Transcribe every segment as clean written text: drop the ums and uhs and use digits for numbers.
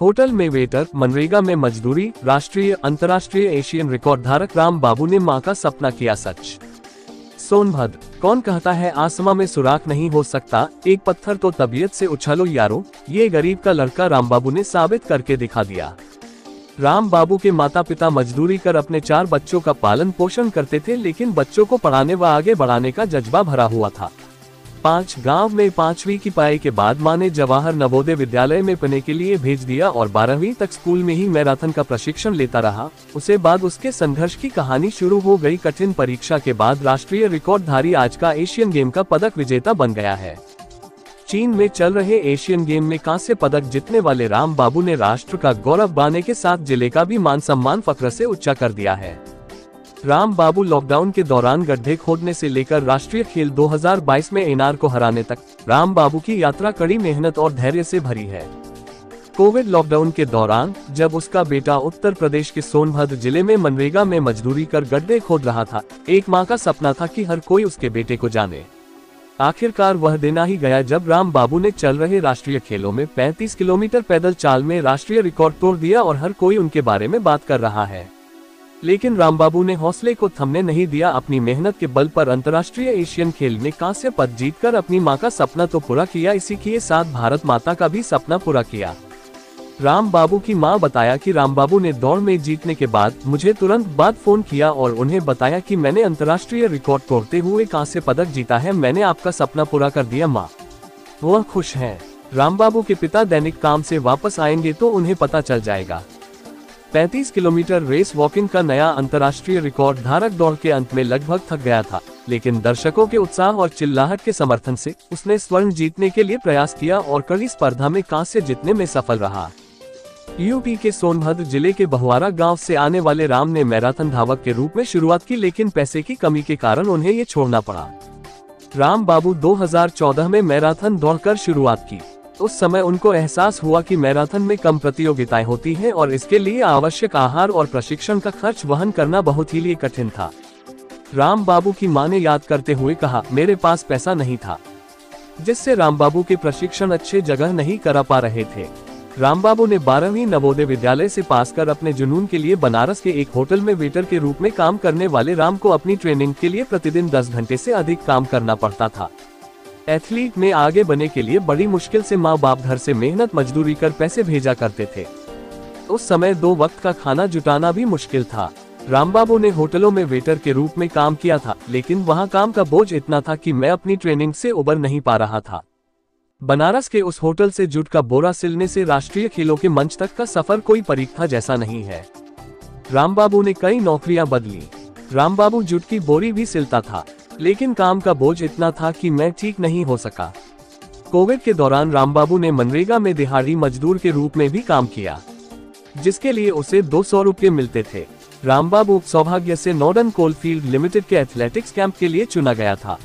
Hotel में waiter, MNREGA में मजदूरी, राष्ट्रीय अंतर्राष्ट्रीय एशियन रिकॉर्ड धारक राम बाबू ने मां का सपना किया सच। सोनभद्र, कौन कहता है आसमां में सुराख नहीं हो सकता, एक पत्थर तो तबीयत से उछालो यारो, ये गरीब का लड़का राम बाबू ने साबित करके दिखा दिया। राम बाबू के माता पिता मजदूरी कर अपने 4 बच्चों का पालन पोषण करते थे, लेकिन बच्चों को पढ़ाने व आगे बढ़ाने का जज्बा भरा हुआ था। 5 गांव में 5वीं की पढ़ाई के बाद मां ने जवाहर नवोदय विद्यालय में पढ़ने के लिए भेज दिया और 12वीं तक स्कूल में ही मैराथन का प्रशिक्षण लेता रहा। उसे बाद उसके संघर्ष की कहानी शुरू हो गई। कठिन परीक्षा के बाद राष्ट्रीय रिकॉर्डधारी आज का एशियन गेम का पदक विजेता बन गया है। चीन में चल रहे एशियन गेम में कांस्य पदक जीतने वाले राम बाबू ने राष्ट्र का गौरव बढ़ाने के साथ जिले का भी मान सम्मान फक्र से ऊंचा कर दिया है। राम बाबू लॉकडाउन के दौरान गड्ढे खोदने से लेकर राष्ट्रीय खेल 2022 में एनआर को हराने तक राम बाबू की यात्रा कड़ी मेहनत और धैर्य से भरी है। कोविड लॉकडाउन के दौरान जब उसका बेटा उत्तर प्रदेश के सोनभद्र जिले में मनरेगा में मजदूरी कर गड्ढे खोद रहा था, एक मां का सपना था कि हर कोई उसके बेटे को जाने। आखिरकार वह दिन आ ही गया जब राम बाबू ने चल रहे राष्ट्रीय खेलों में 35 किलोमीटर पैदल चाल में राष्ट्रीय रिकॉर्ड तोड़ दिया और हर कोई उनके बारे में बात कर रहा है। लेकिन राम बाबू ने हौसले को थमने नहीं दिया। अपनी मेहनत के बल पर अंतर्राष्ट्रीय एशियन खेल में कांस्य पदक जीतकर अपनी मां का सपना तो पूरा किया, इसी के साथ भारत माता का भी सपना पूरा किया। राम बाबू की मां बताया कि राम बाबू ने दौड़ में जीतने के बाद मुझे तुरंत बाद फोन किया और उन्हें बताया कि मैंने अंतर्राष्ट्रीय रिकॉर्ड तोड़ते हुए कांस्य पदक जीता है, मैंने आपका सपना पूरा कर दिया मां। वह खुश हैं। राम बाबू के पिता दैनिक काम से वापस आएंगे तो उन्हें पता चल जाएगा। 35 किलोमीटर रेस वॉकिंग का नया अंतर्राष्ट्रीय रिकॉर्ड धारक दौड़ के अंत में लगभग थक गया था, लेकिन दर्शकों के उत्साह और चिल्लाहट के समर्थन से उसने स्वर्ण जीतने के लिए प्रयास किया और कड़ी स्पर्धा में कांस्य जीतने में सफल रहा। यूपी के सोनभद्र जिले के बहुआरा गांव से आने वाले राम ने मैराथन धावक के रूप में शुरुआत की, लेकिन पैसे की कमी के कारण उन्हें ये छोड़ना पड़ा। राम बाबू 2014 में मैराथन दौड़कर शुरुआत की। उस समय उनको एहसास हुआ कि मैराथन में कम प्रतियोगिताएं होती हैं और इसके लिए आवश्यक आहार और प्रशिक्षण का खर्च वहन करना बहुत ही लिए कठिन था। राम बाबू की मां ने याद करते हुए कहा, मेरे पास पैसा नहीं था, जिससे राम बाबू के प्रशिक्षण अच्छे जगह नहीं करा पा रहे थे। राम बाबू ने 12वीं नवोदय विद्यालय से पास कर अपने जुनून के लिए बनारस के एक होटल में वेटर के रूप में काम करने वाले राम को अपनी ट्रेनिंग के लिए प्रतिदिन 10 घंटे से अधिक काम करना पड़ता था। एथलीट में आगे बनने के लिए बड़ी मुश्किल से माँ बाप घर से मेहनत मजदूरी कर पैसे भेजा करते थे। उस समय 2 वक्त का खाना जुटाना भी मुश्किल था। राम बाबू ने होटलों में वेटर के रूप में काम किया था, लेकिन वहाँ काम का बोझ इतना था कि मैं अपनी ट्रेनिंग से उबर नहीं पा रहा था। बनारस के उस होटल से जूट का बोरा सिलने से राष्ट्रीय खेलों के मंच तक का सफर कोई परीक्षा जैसा नहीं है। राम बाबू ने कई नौकरियां बदली। राम बाबू जूट की बोरी भी सिलता था, लेकिन काम का बोझ इतना था कि मैं ठीक नहीं हो सका। कोविड के दौरान राम बाबू ने मनरेगा में दिहाड़ी मजदूर के रूप में भी काम किया, जिसके लिए उसे 200 रुपये मिलते थे। राम बाबू सौभाग्य से नॉर्दर्न कोलफील्ड लिमिटेड के एथलेटिक्स कैंप के लिए चुना गया था।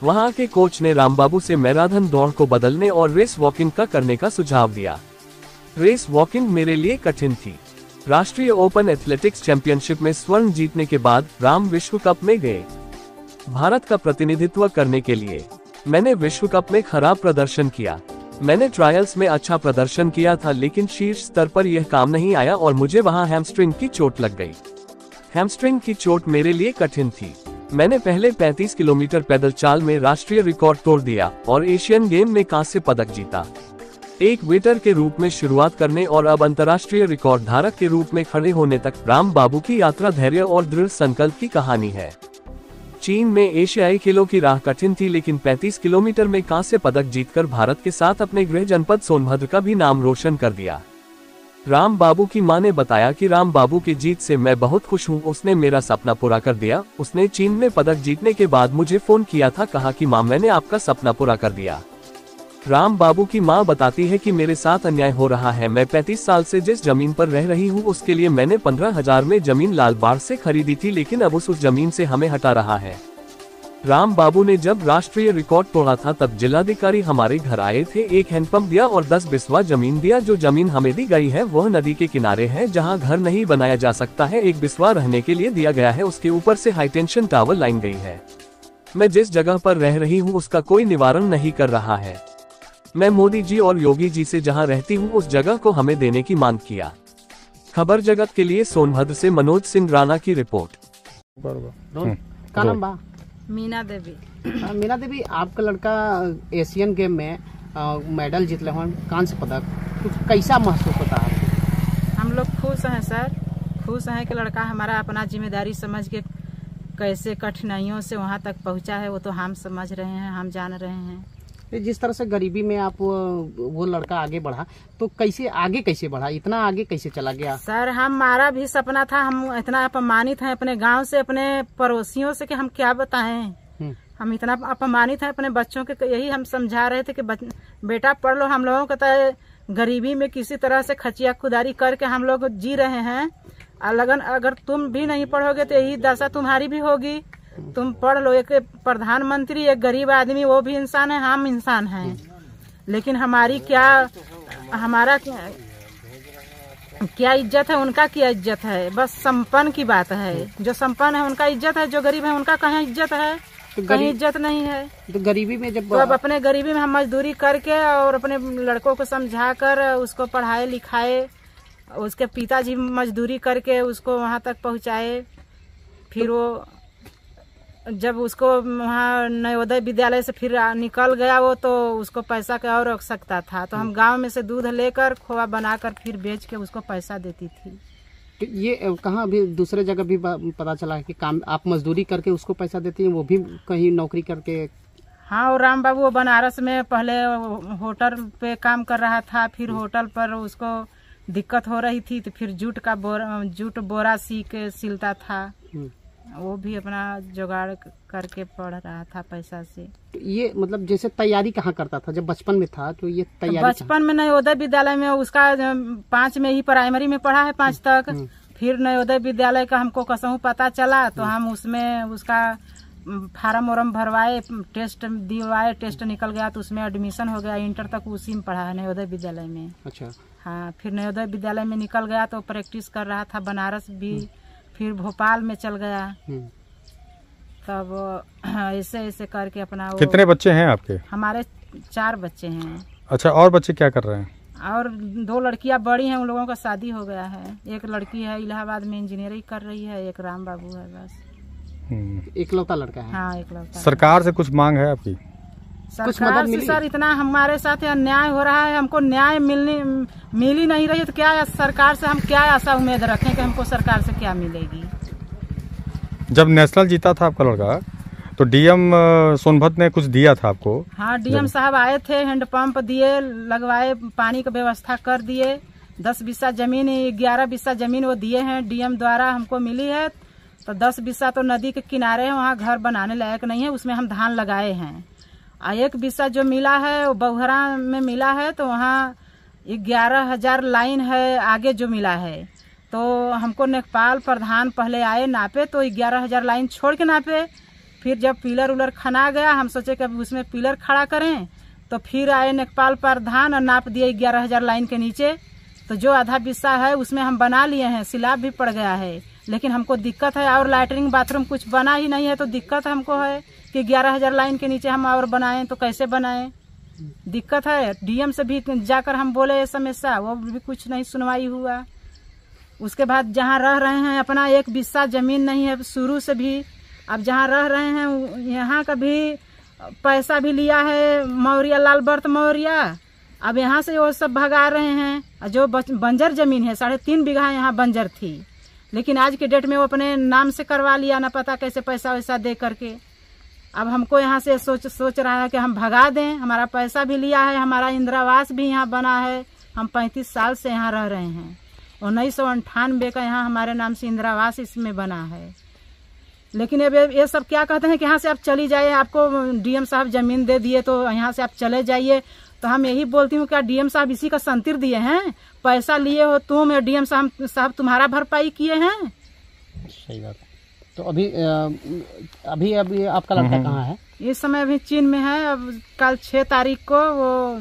वहां के कोच ने राम बाबू से मैराथन दौड़ को बदलने और रेस वॉकिंग का करने का सुझाव दिया। रेस वॉकिंग मेरे लिए कठिन थी। राष्ट्रीय ओपन एथलेटिक्स चैंपियनशिप में स्वर्ण जीतने के बाद राम विश्व कप में गए। भारत का प्रतिनिधित्व करने के लिए मैंने विश्व कप में खराब प्रदर्शन किया। मैंने ट्रायल्स में अच्छा प्रदर्शन किया था, लेकिन शीर्ष स्तर पर यह काम नहीं आया और मुझे वहां हैमस्ट्रिंग की चोट लग गई। हैमस्ट्रिंग की चोट मेरे लिए कठिन थी। मैंने पहले 35 किलोमीटर पैदल चाल में राष्ट्रीय रिकॉर्ड तोड़ दिया और एशियन गेम में कांस्य पदक जीता। एक वेटर के रूप में शुरुआत करने और अब अंतर्राष्ट्रीय रिकॉर्ड धारक के रूप में खड़े होने तक राम बाबू की यात्रा धैर्य और दृढ़ संकल्प की कहानी है। चीन में एशियाई खेलों की राह कठिन थी, लेकिन 35 किलोमीटर में कांस्य पदक जीतकर भारत के साथ अपने गृह जनपद सोनभद्र का भी नाम रोशन कर दिया। राम बाबू की मां ने बताया कि राम बाबू की जीत से मैं बहुत खुश हूं, उसने मेरा सपना पूरा कर दिया। उसने चीन में पदक जीतने के बाद मुझे फोन किया था, कहा कि मां मैंने आपका सपना पूरा कर दिया। राम बाबू की मां बताती है कि मेरे साथ अन्याय हो रहा है। मैं 35 साल से जिस जमीन पर रह रही हूं उसके लिए मैंने 15,000 में जमीन लालबाग से खरीदी थी, लेकिन अब उस जमीन से हमें हटा रहा है। राम बाबू ने जब राष्ट्रीय रिकॉर्ड तोड़ा था तब जिलाधिकारी हमारे घर आए थे, एक हैंडपंप दिया और 10 बिस्वा जमीन दिया। जो जमीन हमें दी गई है वह नदी के किनारे है, जहां घर नहीं बनाया जा सकता है। एक बिस्वा रहने के लिए दिया गया है, उसके ऊपर से हाई टेंशन टावर लाइन गई है। मैं जिस जगह पर रह रही हूँ उसका कोई निवारण नहीं कर रहा है। मैं मोदी जी और योगी जी से जहां रहती हूं उस जगह को हमें देने की मांग किया। खबर जगत के लिए सोनभद्र से मनोज सिंह राणा की रिपोर्ट। का नाम बा? मीना देवी। मीना देवी, आपका लड़का एशियन गेम में मेडल जीतले हन, कांस्य पदक, कुछ कैसा महसूस होता है? हम लोग खुश हैं सर, खुश हैं कि लड़का हमारा अपना जिम्मेदारी समझ के कैसे कठिनाइयों से वहाँ तक पहुँचा है वो तो हम समझ रहे हैं, हम जान रहे हैं। जिस तरह से गरीबी में आप वो लड़का आगे बढ़ा, तो कैसे बढ़ा, इतना आगे कैसे चला गया? सर हमारा भी सपना था, हम इतना अपमानित हैं अपने गांव से, अपने पड़ोसियों से कि हम क्या बताएं। हम इतना अपमानित हैं अपने बच्चों के, यही हम समझा रहे थे कि बेटा पढ़ लो। हम लोगों को तो गरीबी में किसी तरह से खचिया खुदारी करके हम लोग जी रहे हैं। लगन अगर तुम भी नहीं पढ़ोगे तो यही दशा तुम्हारी भी होगी। तुम पढ़ लो। एक प्रधानमंत्री, एक गरीब आदमी, वो भी इंसान है, हम इंसान हैं, लेकिन हमारा क्या इज्जत है, उनका क्या इज्जत है? बस संपन्न की बात है, जो संपन्न है उनका इज्जत है, जो गरीब है उनका कहाँ इज्जत है? तो कहीं इज्जत नहीं है। तो गरीबी में जब तो अब अपने गरीबी में हम मजदूरी करके और अपने लड़कों को समझा कर उसको पढ़ाए लिखाए, उसके पिताजी मजदूरी करके उसको वहाँ तक पहुँचाए। फिर वो जब उसको वहाँ नवोदय विद्यालय से फिर निकल गया वो, तो उसको पैसा का और आवश्यकता था, तो हम गांव में से दूध लेकर खोआ बनाकर फिर बेच के उसको पैसा देती थी। तो ये कहाँ भी दूसरे जगह भी पता चला कि काम आप मजदूरी करके उसको पैसा देती हैं, वो भी कहीं नौकरी करके? हाँ, और राम बाबू वो बनारस में पहले होटल पे काम कर रहा था, फिर होटल पर उसको दिक्कत हो रही थी तो फिर जूट बोरा सी के सिलता था। वो भी अपना जुगाड़ करके पढ़ रहा था पैसा से। तो ये मतलब जैसे तैयारी कहाँ करता था जब बचपन में था? तो ये तैयारी बचपन में नवोदय विद्यालय में, उसका 5 में ही प्राइमरी में पढ़ा है 5 तक। फिर नवोदय विद्यालय का हमको कसहू पता चला तो हम उसमें उसका फार्म वार्म भरवाए, टेस्ट दिलवाए, टेस्ट निकल गया तो उसमें एडमिशन हो गया। इंटर तक उसी में पढ़ा है नवोदय विद्यालय में। अच्छा। हाँ, फिर नवोदय विद्यालय में निकल गया तो प्रैक्टिस कर रहा था बनारस भी, फिर भोपाल में चल गया। तब ऐसे ऐसे करके अपना कितने बच्चे हैं आपके? हमारे 4 बच्चे हैं। अच्छा, और बच्चे क्या कर रहे हैं? और 2 लड़कियां बड़ी हैं, उन लोगों का शादी हो गया है। एक लड़की है इलाहाबाद में इंजीनियरिंग कर रही है, एक राम बाबू है बस। इकलौता लड़का है? हाँ, इकलौता। सरकार से कुछ मांग है आपकी? सरकार से सर इतना हमारे साथ अन्याय हो रहा है, हमको न्याय मिल ही नहीं रही, तो क्या सरकार से हम क्या आशा उम्मीद रखें कि हमको सरकार से क्या मिलेगी? जब नेशनल जीता था आपका लड़का तो डीएम सोनभद्र ने कुछ दिया था आपको? हाँ, डीएम साहब आए थे, हैंडपंप दिए, लगवाए, पानी की व्यवस्था कर दिए। 10 बिस्सा जमीन, 11 बिस्सा जमीन वो दिए हैं डीएम द्वारा हमको मिली है। तो 10 बिस्सा तो नदी के किनारे है, वहाँ घर बनाने लायक नहीं है, उसमें हम धान लगाए हैं। 1 बिस्सा जो मिला है वो बहुहरा में मिला है, तो वहाँ 11,000 लाइन है आगे जो मिला है। तो हमको नेपाल प्रधान पहले आए नापे, तो 11,000 लाइन छोड़ के नापे। फिर जब पिलर उलर खना गया, हम सोचे कि अब उसमें पिलर खड़ा करें, तो फिर आए नेपाल प्रधान और नाप दिए 11,000 लाइन के नीचे। तो जो आधा बिस्सा है उसमें हम बना लिए हैं, सिलाब भी पड़ गया है, लेकिन हमको दिक्कत है और लैटरिन बाथरूम कुछ बना ही नहीं है, तो दिक्कत हमको है कि 11,000 लाइन के नीचे हम और बनाएं तो कैसे बनाएं, दिक्कत है। डीएम से भी जाकर हम बोले ये समस्या, वो भी कुछ नहीं सुनवाई हुआ। उसके बाद जहाँ रह रहे हैं अपना 1 बिस्सा जमीन नहीं है शुरू से भी। अब जहाँ रह रहे हैं यहाँ का भी पैसा भी लिया है मौर्य, लाल बर्त मौर्य। अब यहाँ से वो सब भगा रहे हैं। जो बंजर जमीन है 3.5 बीघा यहाँ बंजर थी, लेकिन आज के डेट में वो अपने नाम से करवा लिया, ना पता कैसे पैसा वैसा दे करके। अब हमको यहाँ से सोच रहा है कि हम भगा दें। हमारा पैसा भी लिया है, हमारा इंदिरावास भी यहाँ बना है, हम 35 साल से यहाँ रह रहे हैं। 1998 का यहाँ हमारे नाम से इंदिरावास इसमें बना है। लेकिन अब ये सब क्या कहते हैं कि यहाँ से आप चली जाइए, आपको डीएम साहब जमीन दे दिए तो यहाँ से आप चले जाइए। तो हम यही बोलती हूँ, क्या डीएम साहब इसी का संतिर दिए हैं? पैसा लिए हो तुम, डीएम साहब तुम्हारा भरपाई किए हैं? सही बात है। तो अभी आपका लड़का कहाँ है? इस समय अभी चीन में है। अब कल 6 तारीख को वो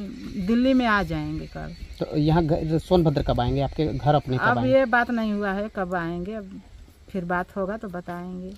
दिल्ली में आ जाएंगे कल। तो यहाँ सोनभद्र कब आएंगे? आपके घर अपने कब आएंगे? अब ये बात नहीं हुआ है कब आएंगे, अब फिर बात होगा तो बताएंगे।